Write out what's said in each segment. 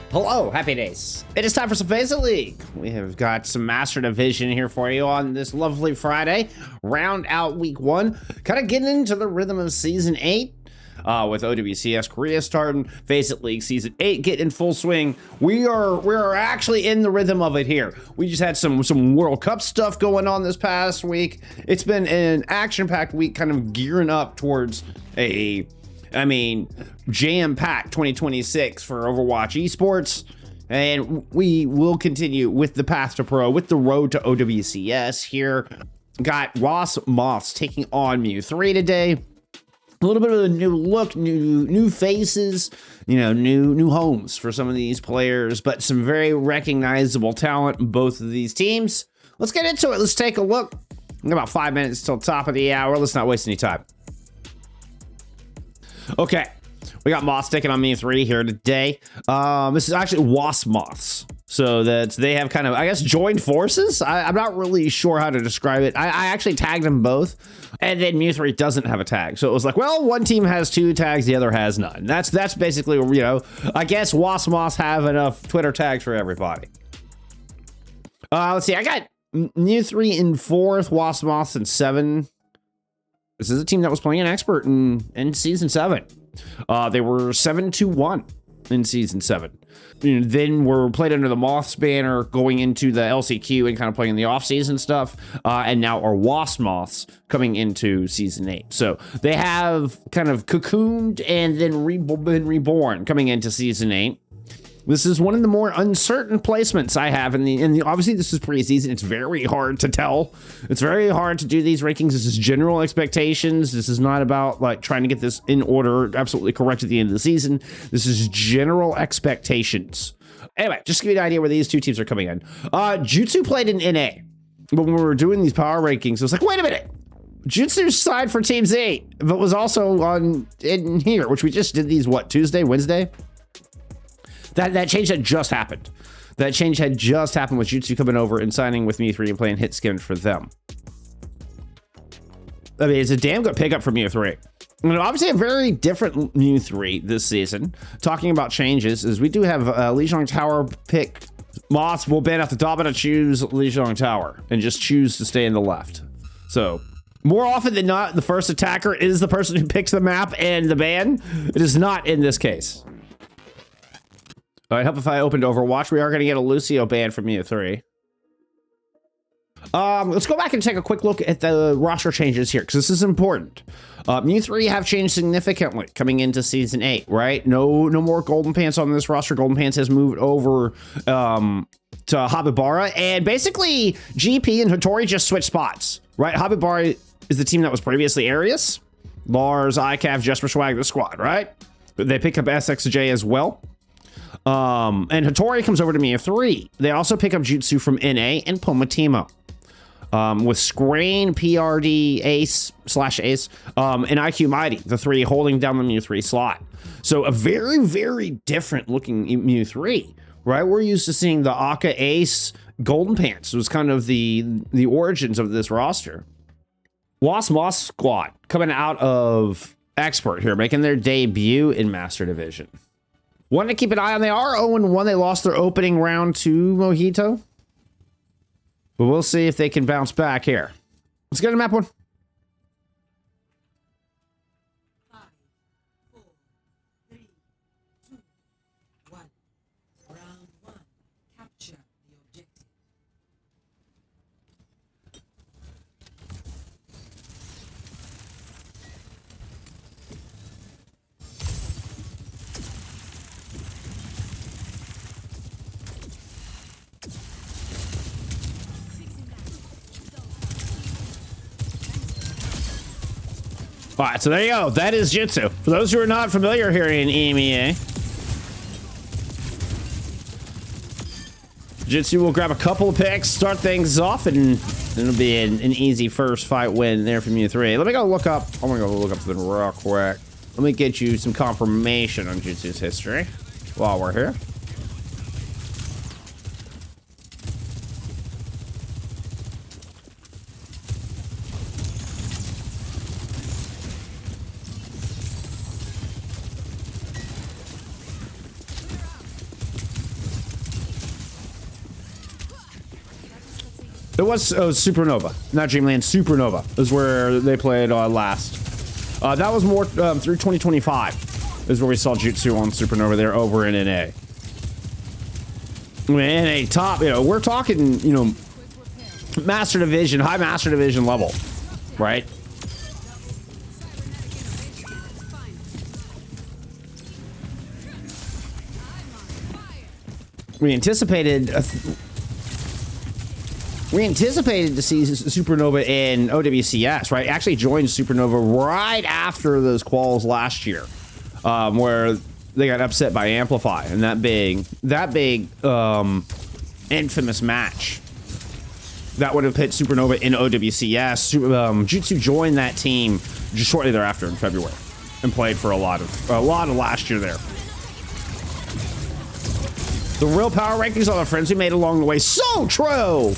Hello, happy days. It is time for some FACEIT League. We have got some Master Division here for you on this lovely Friday. Round out week 1, kind of getting into the rhythm of season 8. With OWCS Korea starting, FACEIT League Season 8 getting in full swing. We're actually in the rhythm of it here. We just had some World Cup stuff going on this past week. It's been an action-packed week, kind of gearing up towards jam-packed 2026 for Overwatch esports. And we will continue with the path to pro, with the road to OWCS here. Got Wasp Moths taking on MewThree today. A little bit of a new look, new faces, new homes for some of these players, but some very recognizable talent in both of these teams. Let's get into it. Let's take a look. We got about 5 minutes till top of the hour. Let's not waste any time. Okay, we got Moths taking on MewThree here today. This is actually Wasp Moths. So that they have kind of, I guess, joined forces. I'm not really sure how to describe it. I actually tagged them both, and then MewThree doesn't have a tag. So it was like, well, one team has 2 tags, the other has none. That's basically, I guess Wasp Moths have enough Twitter tags for everybody. Let's see, I got MewThree in 4th, Wasp Moths in 7. This is a team that was playing an expert in season 7. They were 7-1 in season 7. Then we're played under the Moths banner going into the LCQ and kind of playing the off-season stuff. And now our Wasp Moths coming into season 8. So they have kind of cocooned and then been reborn coming into season 8. This is one of the more uncertain placements I have in the obviously this is preseason. It's very hard to tell. It's very hard to do these rankings. This is general expectations. This is not about like trying to get this in order absolutely correct at the end of the season. This is general expectations. Anyway, just to give you an idea where these two teams are coming in. JUTSU played in NA. But when we were doing these power rankings, it was like, wait a minute. JUTSU's side for Teams 8, but was also in here, which we just did these, Tuesday, Wednesday? That change had just happened. That change had just happened with JUTSU coming over and signing with MewThree and playing hit skin for them. I mean, it's a damn good pickup for MewThree. Obviously a very different MewThree this season. Talking about changes, is we do have Lijiang Tower pick. Moths will ban off the top and choose Lijiang Tower and just choose to stay in the left. So more often than not, the first attacker is the person who picks the map and the ban. It is not in this case. I'd help if I opened Overwatch. We are going to get a Lucio ban from MewThree. Let's go back and take a quick look at the roster changes here, because this is important. MewThree have changed significantly coming into season 8, right? No more Golden Pants on this roster. Golden Pants has moved over to Habibara, and basically GP and Hitori just switched spots, right? Habibara is the team that was previously Arius. Lars, ICAV, Jesper Swag, the squad, right? They pick up SXJ as well. And Hitori comes over to MewThree. They also pick up JUTSU from NA and pommitimo. With Scraine, PRD, Ace, / Ace, and IQ Mighty, the 3 holding down the MewThree slot. So a very, very different looking MewThree, right? We're used to seeing the Aka, Ace, Golden Pants. It was kind of the origins of this roster. Wasp Moths squad coming out of Expert here, making their debut in Master Division. One to keep an eye on. They are 0-1. They lost their opening round to Mojito. But we'll see if they can bounce back here. Let's get a map 1. 5, 4, 3, 2, 1. Round 1. Capture the objective. All right, so there you go. That is JUTSU. For those who are not familiar here in EMEA, JUTSU will grab a couple of picks, start things off, and it'll be an easy first fight win there from MewThree. Let me go look up. I'm gonna go look up something real quick. Let me get you some confirmation on JUTSU's history while we're here. It was Supernova, not Dreamland. Supernova is where they played last. That was more through 2025 is where we saw JUTSU on Supernova. They're over in NA. In a top, you know, we're talking, you know, Master Division, high Master Division level, right? We anticipated to see Supernova in OWCS, right? Actually joined Supernova right after those quals last year, where they got upset by Amplify and that big infamous match that would have hit Supernova in OWCS. JUTSU joined that team just shortly thereafter in February and played for a lot of last year there. The real power rankings are the friends we made along the way. So true!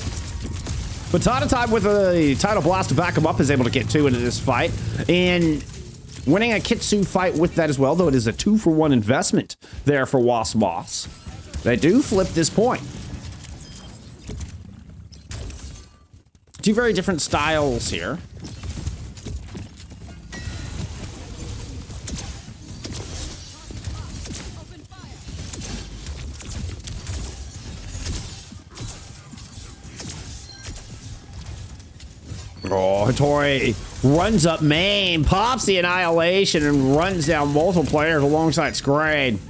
PatataTime with a title blast to back him up is able to get 2 into this fight. And winning a Kitsu fight with that as well, though it is a 2-for-1 investment there for Wasp Moths. They do flip this point. Two very different styles here. Oh, Hitori runs up main, pops the Annihilation, and runs down multiple players alongside Scraine.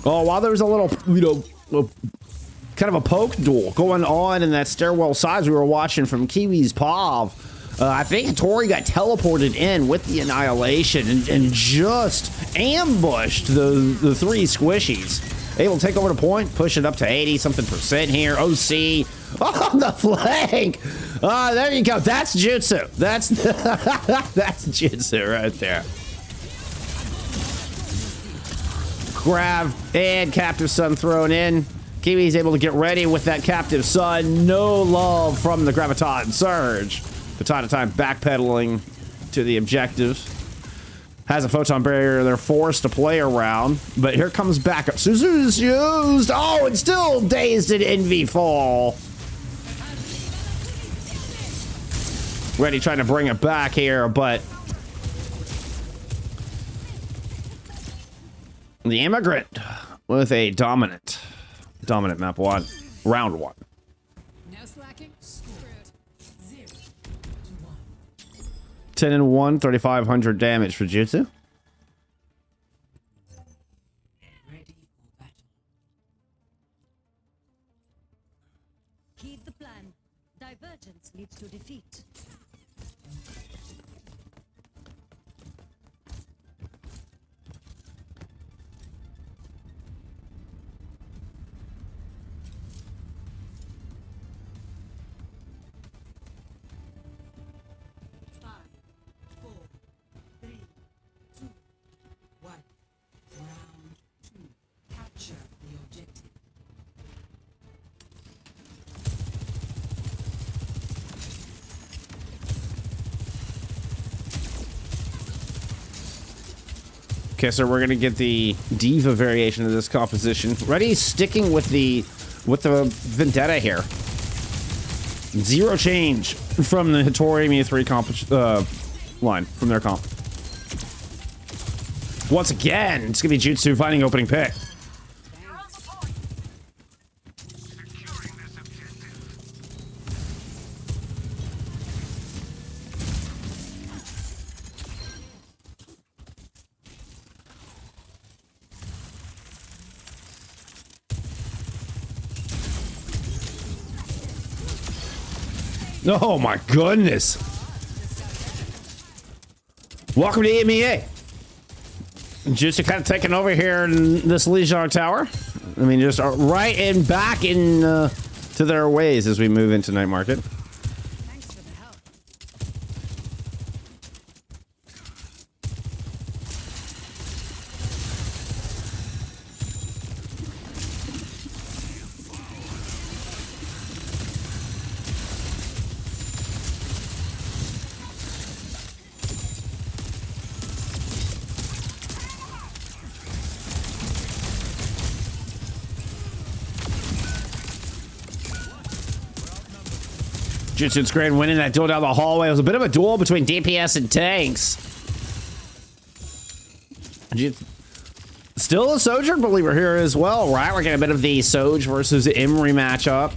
Oh, while there's a little, you know, kind of a poke duel going on in that stairwell sides we were watching from KiWii's POV. I think Hitori got teleported in with the Annihilation and just ambushed the 3 squishies. Able to take over the point, push it up to 80-something% here. OC on the flank. There you go. That's JUTSU. That's JUTSU right there. Grab and Captive Sun thrown in. KiWii's able to get ready with that Captive Sun. No love from the Graviton Surge. PatataTime backpedaling to the objective. Has a photon barrier they're forced to play around, but here comes backup. Suzu's used. Oh, and still dazed in envii fall. Ready trying to bring it back here, but the Immigrant with a dominant map 1, round 1. No slacking. 10 and 1, 3,500 damage for JUTSU. Ready for battle. Heed the plan. Divergence leads to defeat. Okay, so we're gonna get the Diva variation of this composition. Ready, sticking with the Vendetta here. 0 change from the Hitori MewThree comp line from their comp. Once again, it's gonna be JUTSU finding opening pick. Oh my goodness. Welcome to EMEA. JUTSU kind of taking over here in this Lijiang Tower. I mean, just right and back in to their ways as we move into night market. Jutsu and Scraine winning that duel down the hallway. It was a bit of a duel between DPS and tanks. Still a Sojourn believer here as well, right? We're getting a bit of the Soj versus EMEA matchup.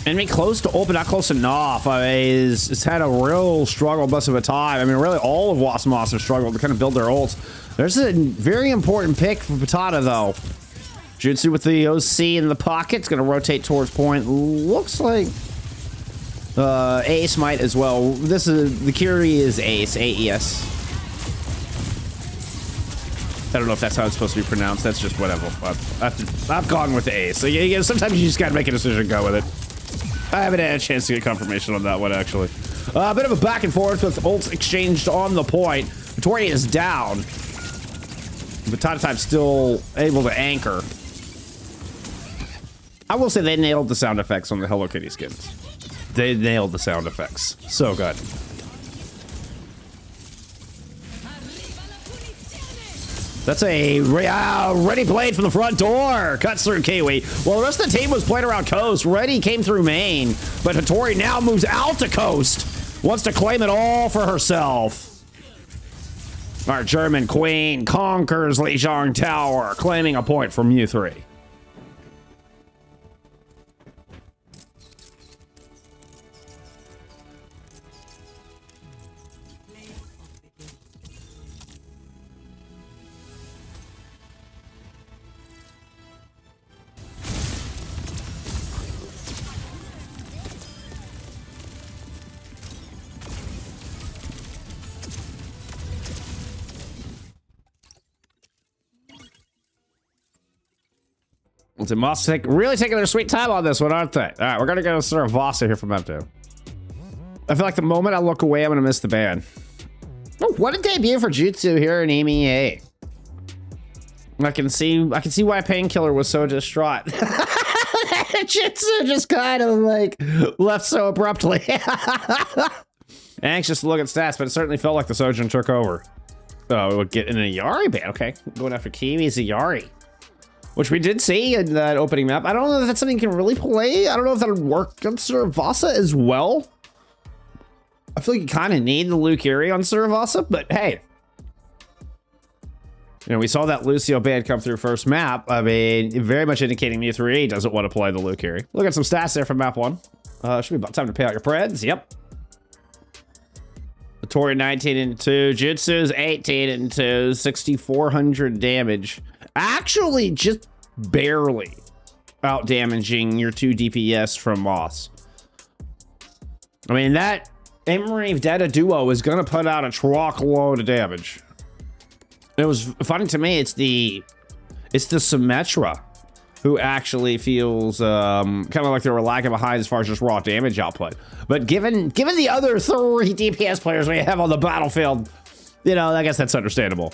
Enemy close to ult, but not close enough. It's had a real struggle, most of the time. I mean, really, all of Wasp Moths have struggled to kind of build their ults. There's a very important pick for Patata, though. Jutsu with the OC in the pocket. It's going to rotate towards point. Looks like Ace might as well. This is the KiWii is Ace, AES. I don't know if that's how it's supposed to be pronounced. That's just whatever. I've gone with Ace. So yeah, sometimes you just got to make a decision, go with it. I haven't had a chance to get confirmation on that one, actually. A bit of a back and forth with ults exchanged on the point. Hitori is down. But PatataTime still able to anchor. I will say they nailed the sound effects on the Hello Kitty skins. They nailed the sound effects. So good. That's a ready blade from the front door. Cuts through KiWii. Well, the rest of the team was playing around coast. Ready came through main. But Hitori now moves out to coast. Wants to claim it all for herself. Our German queen conquers Lijiang Tower, claiming a point from MewThree. The Moths really taking their sweet time on this one, aren't they? All right, we're gonna go Suravasa here from M2. I feel like the moment I look away, I'm gonna miss the ban. Oh, what a debut for JUTSU here in EMEA. I can see why Painkiller was so distraught. JUTSU just kind of like left so abruptly. Anxious to look at stats, but it certainly felt like the Sojourn took over. Oh, it would get in a Yari ban. Okay, going after KiWii's a Yari. Which we did see in that opening map. I don't know if that's something you can really play. I don't know if that would work on Suravasa as well. I feel like you kind of need the Lucieri on Suravasa, but hey. You know, we saw that Lucio ban come through first map. I mean, very much indicating MewThree doesn't want to play the Lucieri. Look at some stats there from map 1. Should be about time to pay out your preds. Yep. Hitori 19-2. Jutsu's 18-2. 6,400 damage. Actually, just barely out damaging your 2 DPS from Moths. I mean, that EMEA Data duo is going to put out a truckload of damage. It was funny to me. It's the Symmetra who actually feels kind of like they were lagging behind as far as just raw damage output. But given the other 3 DPS players we have on the battlefield, you know, I guess that's understandable.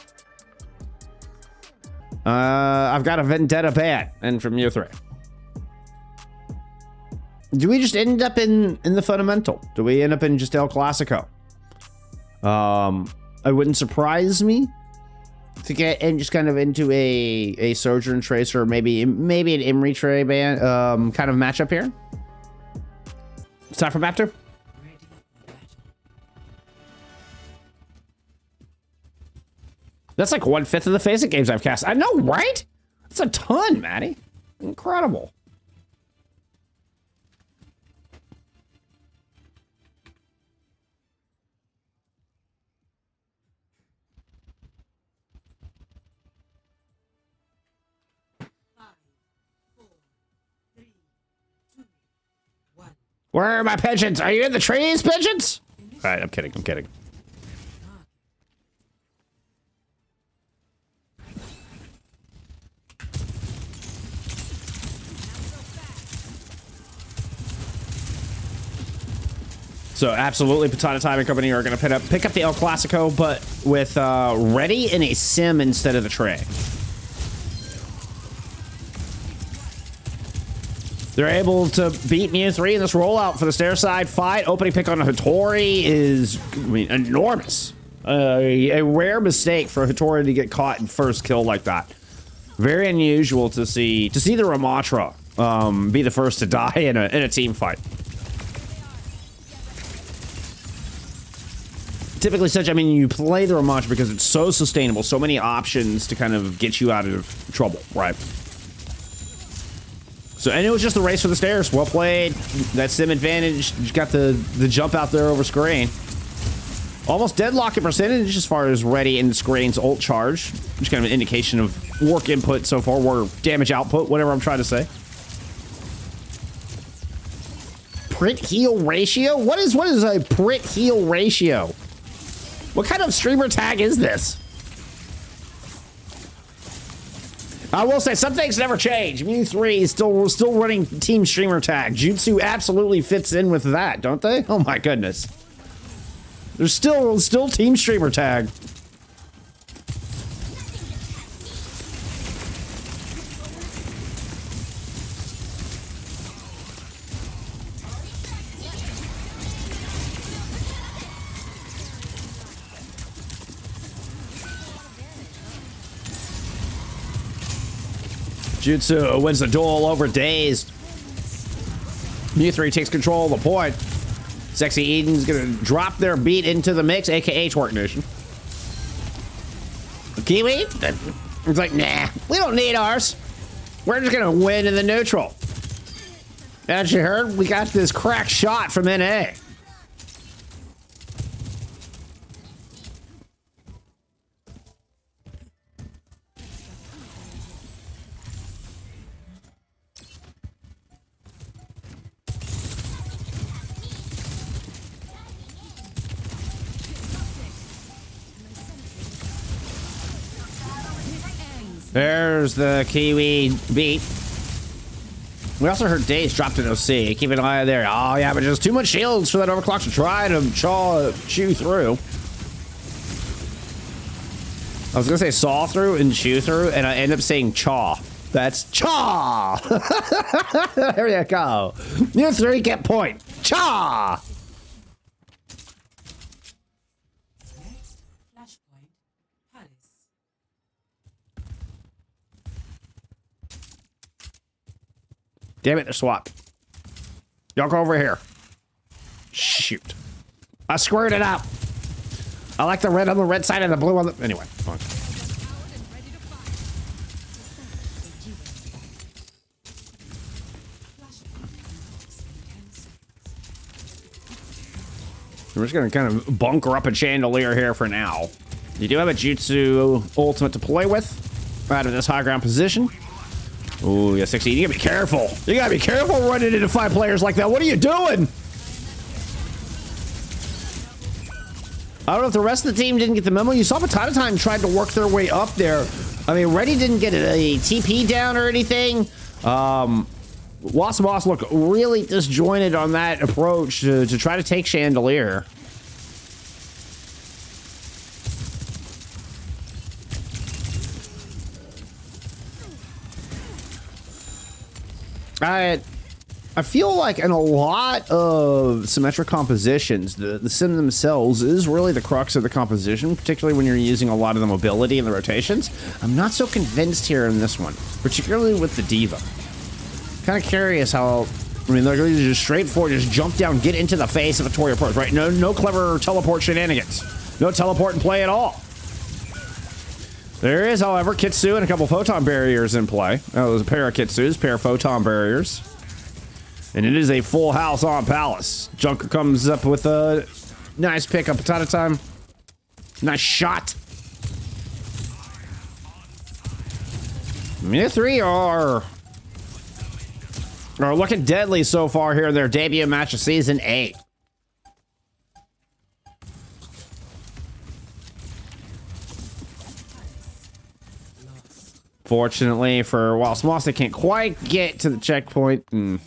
I've got a Vendetta ban and from MewThree. Do we just end up in the fundamental? Do we end up in just El Clasico? It wouldn't surprise me to get in just kind of into a Sojourn Tracer, or maybe an EMEA Tray ban kind of matchup here. It's time for map 2. That's like 1/5 of the FACEIT games I've cast. I know, right? That's a ton, Maddie. Incredible. Where are my pigeons? Are you in the trees, pigeons? All right, I'm kidding. I'm kidding. So absolutely, PatataTime and company are going to pick up the El Clasico, but with ready in a sim instead of the tray. They're able to beat MewThree in this rollout for the stair side fight. Opening pick on Hitori is, I mean, enormous. A rare mistake for Hitori to get caught in first kill like that. Very unusual to see the Ramatra be the first to die in a team fight. Typically such, I mean, you play the Ramatra because it's so sustainable, so many options to kind of get you out of trouble, right? So, and it was just the race for the stairs. Well played. That sim advantage. You got the jump out there over Scraine. Almost deadlock in percentage as far as ready in Scraine's ult charge. Just kind of an indication of work input so far, or damage output, whatever I'm trying to say. Crit heal ratio? What is a crit heal ratio? What kind of streamer tag is this? I will say some things never change. MewThree is still running team streamer tag. JUTSU absolutely fits in with that, don't they? Oh my goodness. There's still team streamer tag. JUTSU wins the duel over Dazed. MewThree takes control of the point. Sexy Eden's gonna drop their beat into the mix, aka Twerk Nation. KiWii? It's like, nah, we don't need ours. We're just gonna win in the neutral. As you heard, we got this crack shot from NA. There's the KiWii beat. We also heard Daze dropped an OC. Keep an eye there. Oh, yeah, but just too much shields for that overclock to try to chew through. I was going to say saw through and chew through, and I end up saying chaw. That's chaw! There you go. MewThree get point. Chaw! Damn it, the swap. Y'all go over here. Shoot. I squared it out. I like the red on the red side and the blue on the... Anyway, fine. We're just going to kind of bunker up a chandelier here for now. You do have a JUTSU ultimate to play with out of this high ground position. Ooh, yeah, 16. You gotta be careful. You gotta be careful running into 5 players like that. What are you doing? I don't know if the rest of the team didn't get the memo. You saw PatataTime tried to work their way up there. I mean, Reddy didn't get a TP down or anything. Wasp Moths look really disjointed on that approach to try to take Chandelier. I feel like in a lot of symmetric compositions, the sim themselves is really the crux of the composition, particularly when you're using a lot of the mobility and the rotations. I'm not so convinced here in this one, particularly with the Diva. Kind of curious how, I mean, they're going to just straightforward, just jump down, get into the face of a Tory approach, right? No clever teleport shenanigans. No teleport in play at all. There is, however, KiWii and a couple photon barriers in play. Oh, there's a pair of KiWis, pair of photon barriers. And it is a full house on Palace. Junker comes up with a nice pick up PatataTime. Nice shot. MewThree are looking deadly so far here in their debut match of Season 8. Fortunately for Wasp Moths, they can't quite get to the checkpoint, and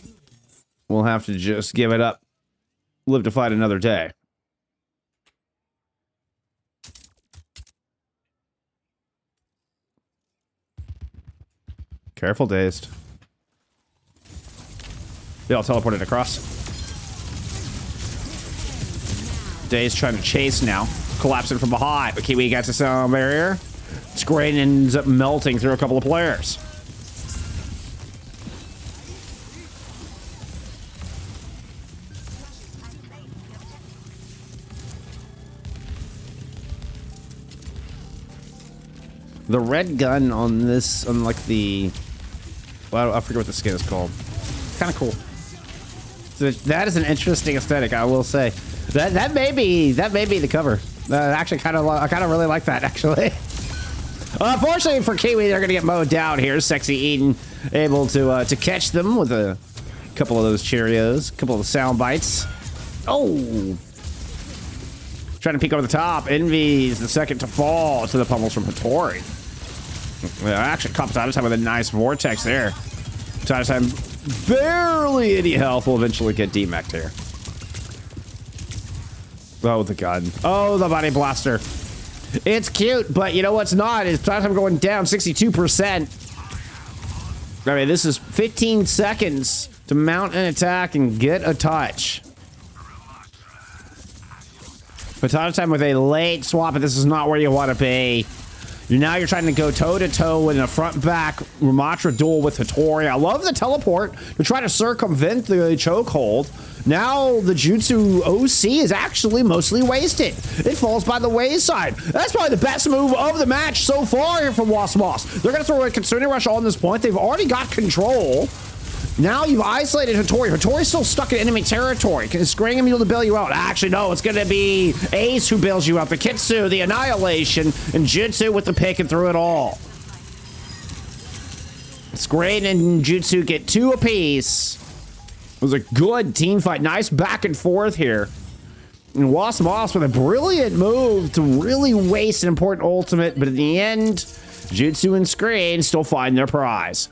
we'll have to just give it up. Live to fight another day. Careful, Dazed. They all teleported across. Day's trying to chase now. Collapsing from behind, but KiWii gets a sound barrier. Scraine ends up melting through a couple of players. The red gun on this, on like the, well, I forget what the skin is called. Kind of cool. So that is an interesting aesthetic, I will say. That may be the cover. Actually, I kind of really like that. Actually, unfortunately for KiWii, they're gonna get mowed down here. Sexy Eden able to catch them with a couple of those Cheerios, a couple of the sound bites. Oh. Trying to peek over the top. Envy is the second to fall to the pummels from Hitori. Actually, caught PatataTime with a nice vortex there. PatataTime barely any health. Will eventually get demec'd here. Oh, the gun. Oh, the body blaster. It's cute, but you know what's not? Is PatataTime going down 62%. I mean, this is 15 seconds to mount an attack and get a touch. PatataTime with a late swap, and this is not where you want to be. Now you're trying to go toe-to-toe in a front-back Ramatra duel with Hitori. I love the teleport to try to circumvent the chokehold. Now the Jutsu OC is actually mostly wasted. It falls by the wayside. That's probably the best move of the match so far here from Wasp Moths. They're going to throw a Kitsune Rush on this point. They've already got control. Now you've isolated Hitori. Hitori's still stuck in enemy territory. Is Scraine able to bail you out? Actually, no. It's going to be Ace who bails you out. The Kitsu, the Annihilation, and Jutsu with the pick and through it all. Scraine and Jutsu get 2 apiece. It was a good team fight. Nice back and forth here. And Wasp Moths with a brilliant move to really waste an important ultimate. But in the end, Jutsu and Scraine still find their prize.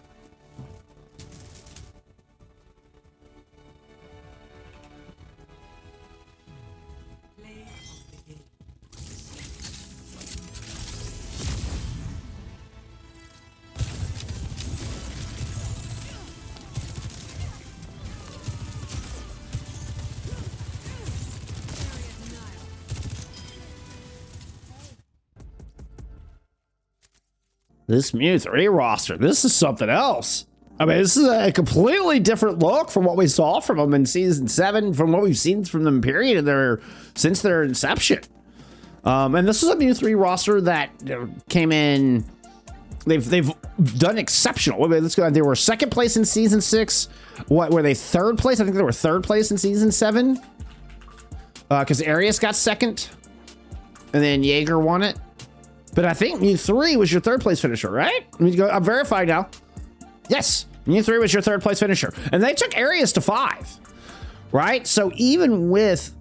This MewThree roster, this is something else. I mean, this is a completely different look from what we saw from them in Season 7, from what we've seen from them, period, since their inception. And this is a MewThree roster that came in, they've done exceptional. Wait, let's go. They were 2nd place in Season 6. What, were they 3rd place? I think they were 3rd place in Season 7. Because Arius got 2nd, and then Jaeger won it. But I think MewThree was your 3rd place finisher, right? I'm verified now. Yes, MewThree was your 3rd place finisher. And they took Arius to 5, right? So even with...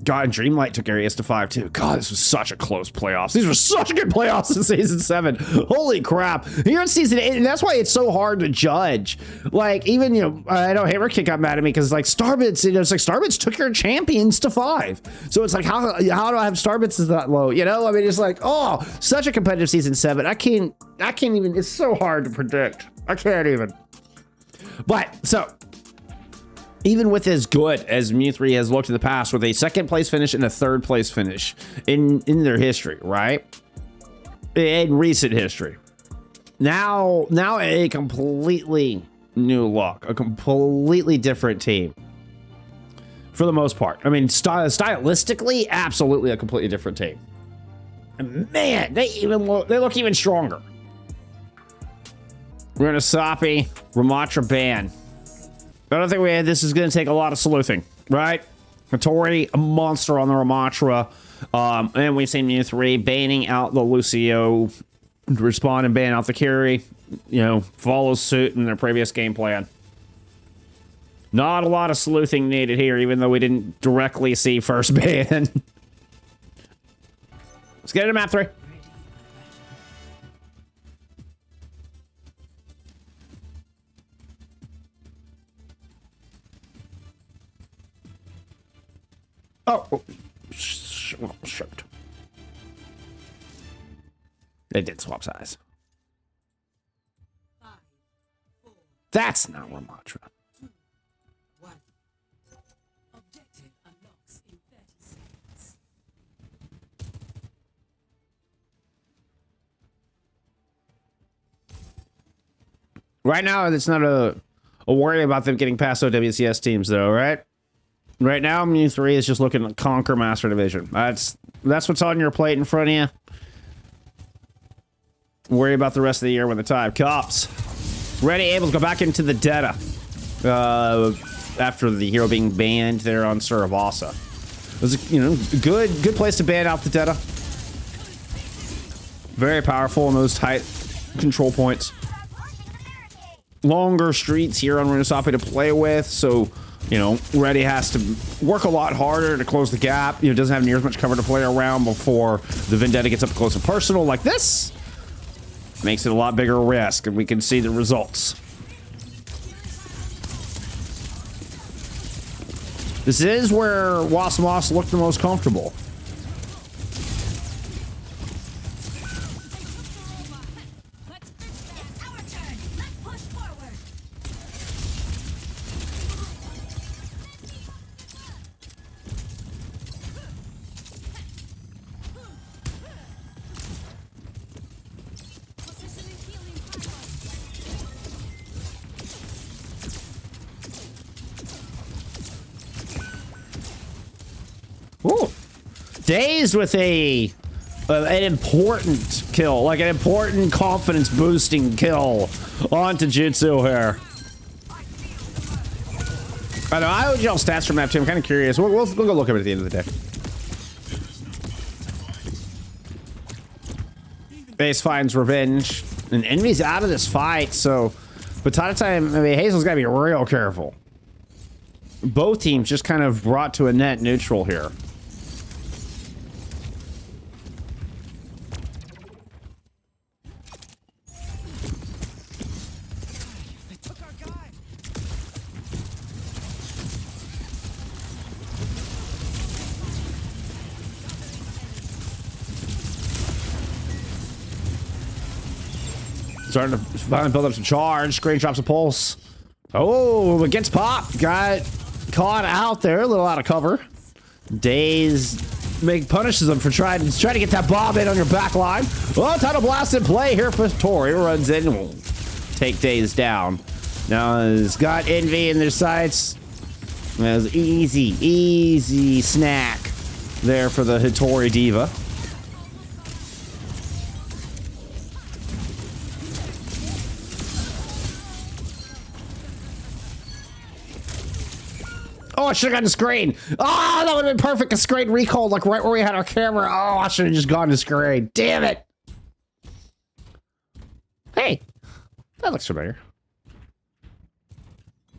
God, and Dreamlight took Arius to 5 too. God, this was such a close playoffs. These were such good playoffs in Season 7. Holy crap. Here in Season 8, and that's why it's so hard to judge. Like, even, you know, I know HammerKick got mad at me because, like, Starbits, you know, it's like Starbits took your champions to 5. So it's like, how do I have Starbits is that low? You know, I mean, it's like, oh, such a competitive Season 7. I can't even, it's so hard to predict. I can't even. But, so... Even with as good as MewThree has looked in the past, with a 2nd place finish and a 3rd place finish in their history, right? In recent history. Now a completely new look, a completely different team. For the most part. I mean, stylistically, absolutely a completely different team. And man, they look even stronger. Runasapi, Ramatra ban. I don't think this is going to take a lot of sleuthing, right? Hitori, a monster on the Ramatra. And we've seen MewThree banning out the Lucio, respawn and ban out the carry. You know, follows suit in their previous game plan. Not a lot of sleuthing needed here, even though we didn't directly see first ban. Let's get into map 3. Oh, shoot. They did swap size. That's not Ramatra. One. Objective unlocks in 30 seconds. Right now, it's not a worry about them getting past OWCS teams, though, right? Right now, MewThree is just looking to conquer Master Division. That's what's on your plate in front of you. Worry about the rest of the year when the time comes. Ready, able to go back into the Deta. After the hero being banned there on Suravasa. It was, you know, good place to ban out the Deta. Very powerful in those tight control points. Longer streets here on Runasapi to play with, so, you know, Ready has to work a lot harder to close the gap. You know, doesn't have near as much cover to play around before the Vendetta gets up close and personal like this. Makes it a lot bigger risk, and we can see the results. This is where Wasp Moths look the most comfortable. Ooh. Dazed with an important kill, like an important confidence boosting kill onto JUTSU here. I know, I would yell stats from that too. I'm kind of curious. We'll go look at it at the end of the day. Base finds revenge, and envie's out of this fight, so PatataTime, I mean, Hazel's gotta be real careful. Both teams just kind of brought to a net neutral here. Starting to finally build up some charge. Scraine drops a pulse. Oh, it gets popped. Got caught out there, a little out of cover. Dazed punishes him for trying to get that bomb in on your back line. Oh, Tidal Blast in play here for Hitori. Runs in, will take Dazed down. Now he's got envii in their sights. That was easy snack there for the Hitori diva. Oh, I should have gotten to Scraine. Oh, that would have been perfect. A Scraine recall, like right where we had our camera. Oh, I should have just gone to Scraine. Damn it. Hey, that looks familiar.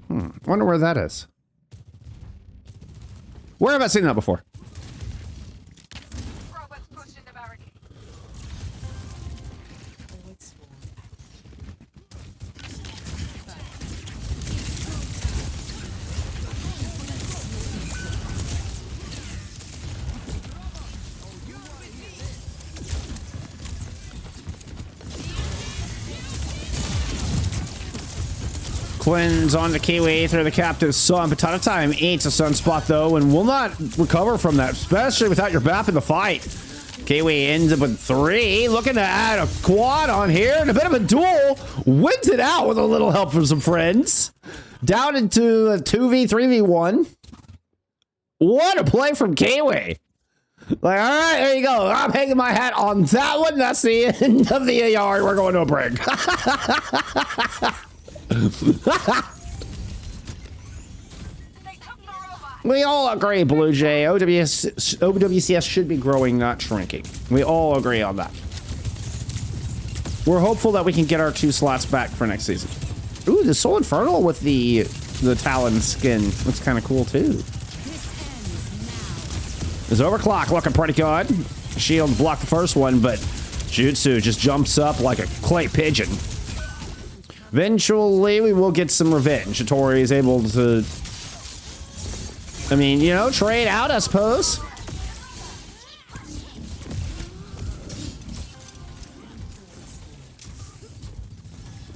Wonder where that is. Where have I seen that before? Cleanse on the KiWii through the captive sun. PatataTime eats a sunspot though and will not recover from that, especially without your BAP in the fight. KiWii ends up with 3, looking to add a quad on here and a bit of a duel. Wins it out with a little help from some friends. Down into a 2v3v1. What a play from KiWii. Like, all right, there you go. I'm hanging my hat on that one. That's the end of the yard. We're going to a break. We all agree, Blue Jay. OWCS should be growing, not shrinking. We all agree on that. We're hopeful that we can get our 2 slots back for next season. Ooh, the Soul Infernal with the Talon skin looks kind of cool too. There's Overclock looking pretty good. Shield blocked the first one, but JUTSU just jumps up like a clay pigeon. Eventually, we will get some revenge. Hitori is able to, I mean, you know, trade out, I suppose.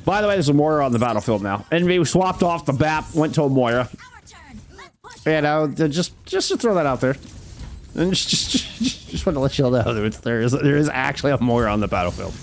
By the way, there's a Moira on the battlefield now. Envy swapped off the BAP, went to a Moira. You know, just to throw that out there. And just want to let y'all know that there is actually a Moira on the battlefield.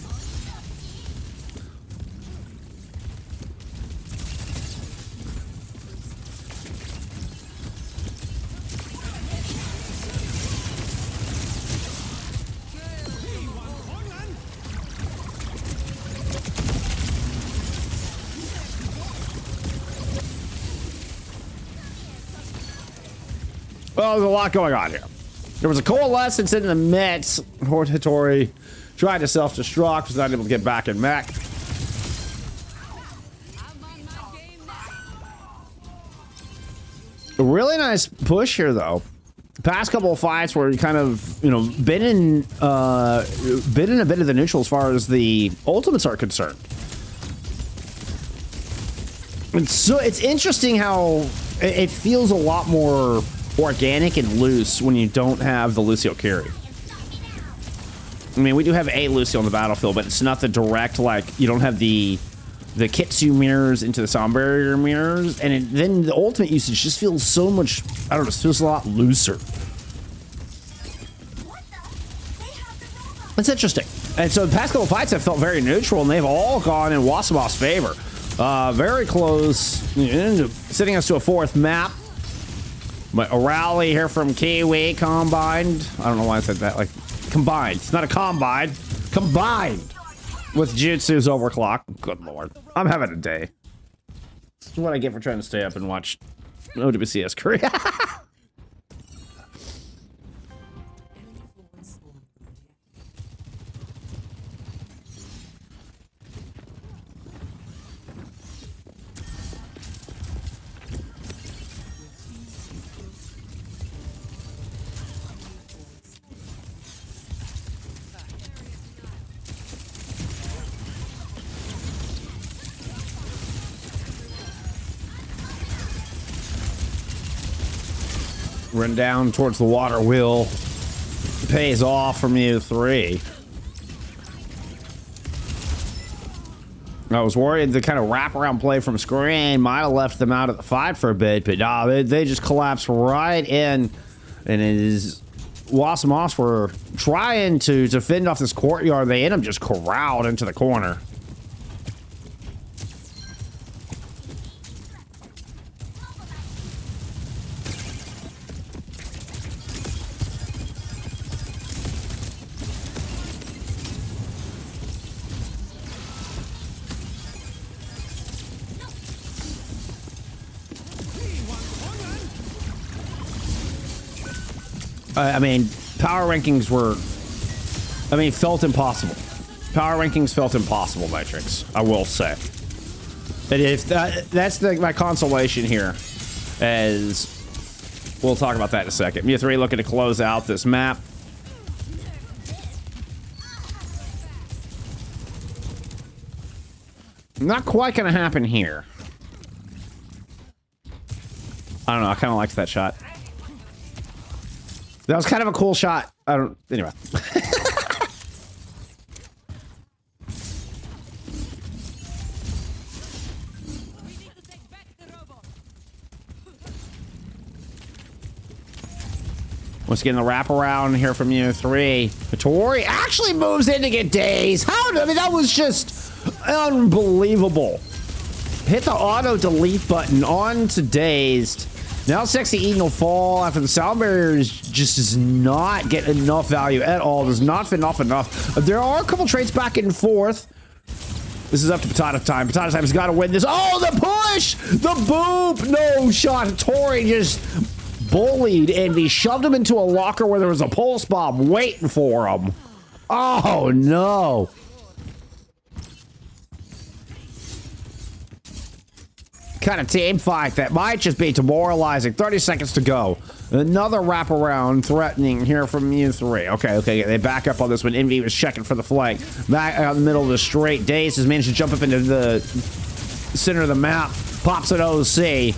Well, there's a lot going on here. There was a coalescence in the midst. Hitori tried to self-destruct, was not able to get back in mech. A really nice push here, though. The past couple of fights were kind of, you know, been in a bit of the neutral as far as the ultimates are concerned. And so it's interesting how it feels a lot more organic and loose when you don't have the Lucio carry. I mean, we do have a Lucio on the battlefield, but it's not the direct, like, you don't have the Kitsu mirrors into the sound barrier mirrors, and then the ultimate usage just feels so much, I don't know, it feels a lot looser. It's interesting. And so the past couple fights have felt very neutral, and they've all gone in Wasp Moths' favor. Very close, sitting us to a fourth map. But a rally here from KiWii combined. I don't know why I said that. Like, combined. It's not a combine. Combined with JUTSU's overclock. Good lord. I'm having a day. This is what I get for trying to stay up and watch OWCS Korea. Run down towards the water wheel. Pays off from MewThree. I was worried the kind of wraparound play from Scraine might have left them out of the fight for a bit, but no, they just collapsed right in. And it is Wasp Moths were trying to fend off this courtyard. They end up just corralled into the corner. I mean, power rankings were, felt impossible. Power rankings felt impossible, Matrix, I will say. And if that's my consolation here, as we'll talk about that in a second. MewThree looking to close out this map. Not quite gonna happen here. I don't know, I kind of liked that shot. That was kind of a cool shot. Anyway. Once again, the wraparound here from MewThree. Hitori actually moves in to get dazed. That was just unbelievable. Hit the auto delete button on to dazed. Now Sexy Eden will fall after the sound barrier just does not get enough value at all. Does not fit off enough. There are a couple trades back and forth. This is up to PatataTime. PatataTime's got to win this. Oh, the push! The boop! No shot. Tori just bullied Envy. Shoved him into a locker where there was a pulse bomb waiting for him. Oh, no. Kind of team fight that might just be demoralizing. 30 seconds to go. Another wraparound threatening here from MewThree. Okay, they back up on this one. Envy was checking for the flank. Back out in the middle of the straight. Daze has managed to jump up into the center of the map. Pops an OC.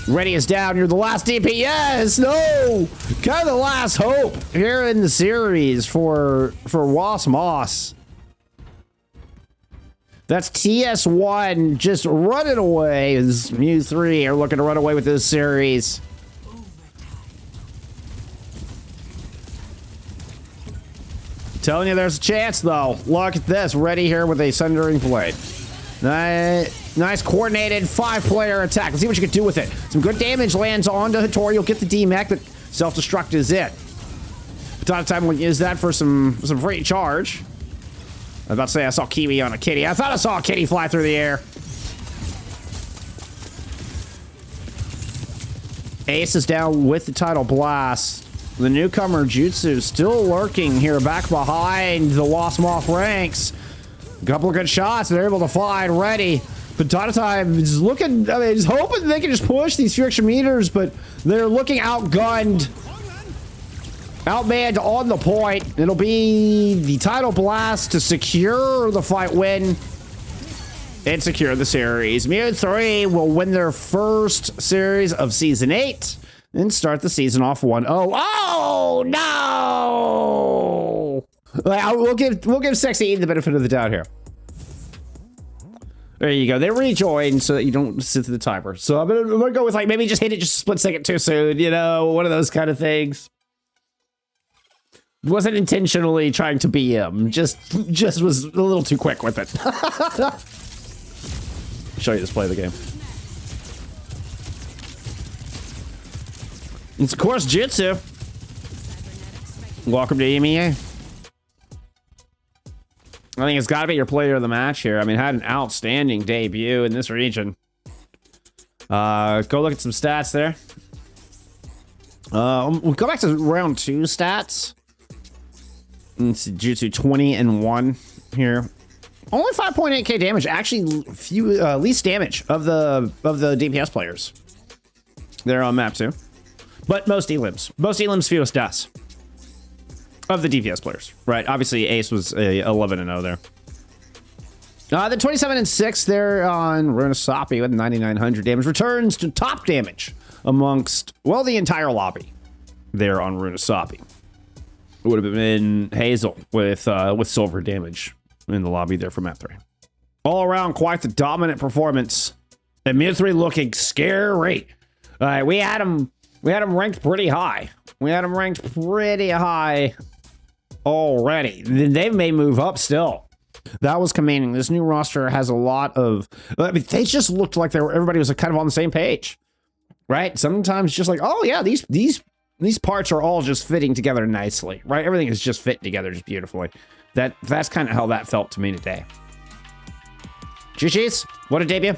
Ready is down. You're the last DP. Yes! No! Kind of the last hope here in the series for Wasp Moths. That's TS1 just running away. As MewThree are looking to run away with this series. Telling you there's a chance, though. Look at this. Ready here with a Sundering Blade. Nice coordinated 5-player attack. Let's see what you can do with it. Some good damage lands onto Hitori. You'll get the DMAC, but self-destruct is it. PatataTime will use that for some free charge. I was about to say I saw KiWii on a kitty. I thought I saw a kitty fly through the air. Ace is down with the Tidal Blast. The newcomer JUTSU still lurking here back behind the Wasp Moth ranks. A couple of good shots. They're able to find ready. PatataTime is looking, I mean, he's hoping they can just push these few extra meters, but they're looking outgunned. Outmanned on the point. It'll be the Tidal Blast to secure the fight win and secure the series. MewThree will win their first series of Season 8 and start the season off 1-0. Oh, no! We'll give Sexy the benefit of the doubt here. There you go. They rejoin so that you don't sit through the timer. So I'm gonna go with like maybe just hit it just a split second too soon. You know, one of those kind of things. Wasn't intentionally trying to be him. Just was a little too quick with it. Show you this play of the game. It's of course JUTSU. Welcome to EMEA. I think it's got to be your player of the match here. I mean, had an outstanding debut in this region. Go look at some stats there. We'll go back to round 2 stats. Let's see, JUTSU 20-1 here. Only 5.8k damage. Actually, least damage of the DPS players. They're on map too. But most elims. Most elims, fewest deaths. Of the DPS players, right? Obviously, Ace was a 11-0 there. The 27-6 there on Runasapi with 9,900 damage returns to top damage amongst, well, the entire lobby there on Runasapi. It would have been Hazel with silver damage in the lobby there for map 3. All around, quite the dominant performance. And MewThree looking scary. We had him ranked pretty high. Already. They may move up still. That was commanding. This new roster has a lot of, I mean, they just looked like everybody was kind of on the same page, right? Sometimes just like, oh yeah, these parts are all just fitting together nicely, right? Everything is just fitting together just beautifully. That's kind of how that felt to me today. GG's, what a debut.